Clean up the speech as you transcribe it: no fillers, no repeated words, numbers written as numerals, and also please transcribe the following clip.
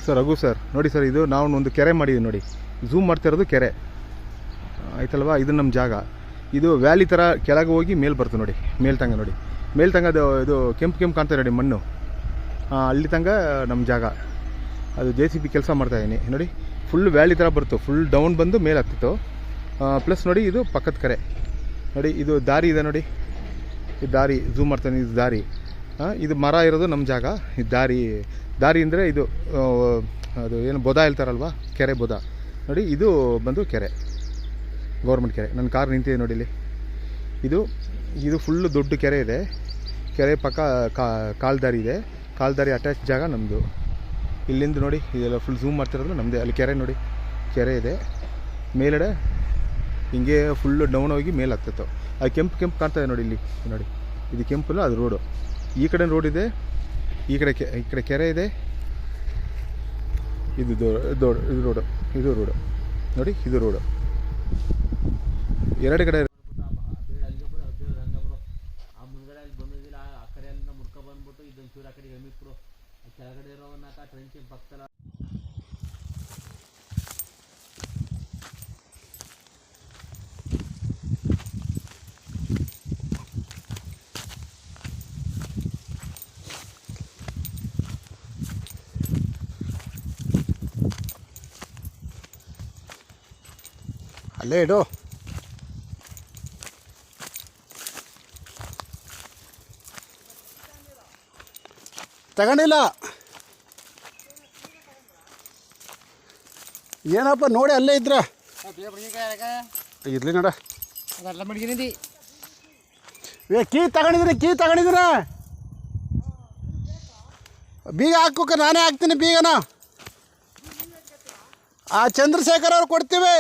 Sir Raghu sir ನೋಡಿ sir, ಇದು ನಾವು ಒಂದು ಕೆರೆ ಮಾಡಿದ್ದೀವಿ ನೋಡಿ, ಝೂಮ್ ಮಾಡ್ತಾ ಇರೋದು ಕೆರೆ ಆಯ್ತಲ್ವಾ. ಇದು ನಮ್ಮ ಜಾಗ. ಇದು ವ್ಯಾಲಿ ಥರ ಕೆಳಗೆ ಹೋಗಿ ಮೇಲೆ ಬರ್ತದೆ ನೋಡಿ, ಮೇಲ್ತಂಗ ನೋಡಿ, ಮೇಲ್ತಂಗ ಇದು ಕೆಂಪು ಕೆಂಪು ಕಾಣ್ತಾ ನೋಡಿ ಮಣ್ಣು, ಅಲ್ಲಿ ತನಕ ನಮ್ಮ ಜಾಗ. ಅದು JCB ಕೆಲಸ ಮಾಡ್ತಾಯಿದ್ದೀನಿ ನೋಡಿ. ಫುಲ್ ವ್ಯಾಲಿ ಥರ ಬರ್ತು, ಫುಲ್ ಡೌನ್ ಬಂದು ಮೇಲೆ ಹತ್ತಿತ್ತು. ಪ್ಲಸ್ ನೋಡಿ ಇದು ಪಕ್ಕದ ಕೆರೆ ನೋಡಿ, ಇದು ದಾರಿ ಇದೆ ನೋಡಿ, ಇದು ದಾರಿ ಝೂಮ್ ಮಾಡ್ತಾನೆ, ಇದು ದಾರಿ. ಇದು ಮರ ಇರೋದು ನಮ್ಮ ಜಾಗ. ಇದು ದಾರಿ ಅಂದರೆ ಇದು ಅದು ಏನು ಬೊದ ಹೇಳ್ತಾರಲ್ವ, ಕೆರೆ ಬೊದ ನೋಡಿ. ಇದು ಬಂದು ಕೆರೆ, ಗೌರ್ಮೆಂಟ್ ಕೆರೆ. ನನ್ನ ಕಾರ್ ನಿಂತಿದೆ ನೋಡಿ ಇಲ್ಲಿ. ಇದು ಫುಲ್ಲು ದೊಡ್ಡ ಕೆರೆ ಇದೆ. ಕೆರೆ ಪಕ್ಕ ಕಾಲ್ದಾರಿ ಇದೆ, ಕಾಲ್ದಾರಿ ಅಟ್ಯಾಚ್ ಜಾಗ ನಮ್ಮದು. ಇಲ್ಲಿಂದ ನೋಡಿ ಇದೆಲ್ಲ ಫುಲ್ ಝೂಮ್ ಮಾಡ್ತಿರೋದು ನಮ್ಮದೇ. ಅಲ್ಲಿ ಕೆರೆ ನೋಡಿ, ಕೆರೆ ಇದೆ ಮೇಲ್ಗಡೆ, ಹಿಂಗೆ ಫುಲ್ಲು ಡೌನ್ ಹೋಗಿ ಮೇಲೆ ಹತ್ತಿತ್ತು. ಅದು ಕೆಂಪು ಕೆಂಪು ಕಾಣ್ತಾಯಿದೆ ನೋಡಿ ಇಲ್ಲಿ ನೋಡಿ, ಇದು ಕೆಂಪಲ್ಲ, ಅದು ರೋಡು. ಈ ಕಡೆ ರೋಡ್ ಇದೆ, ಈ ಕಡೆ ಕೆರೆ ಇದೆ. ಇದು ರೋಡು, ಇದು ರೋಡು ನೋಡಿ, ಇದು ರೋಡು. ಎರಡು ಕಡೆ ಅಲ್ಲೇ ಇಡು. ತಗೊಂಡಿಲ್ಲ ಏನಪ್ಪ ನೋಡಿ, ಅಲ್ಲೇ ಇದ್ರ ಇರ್ಲಿ ನೋಡ. ಕೀ ತಗೊಂಡಿದ್ದೀರ ಬೀಗ ಹಾಕೋಕ ನಾನೇ ಹಾಕ್ತೀನಿ ಬೀಗನ. ಆ ಚಂದ್ರಶೇಖರ್ ಅವ್ರು ಕೊಡ್ತೀವಿ.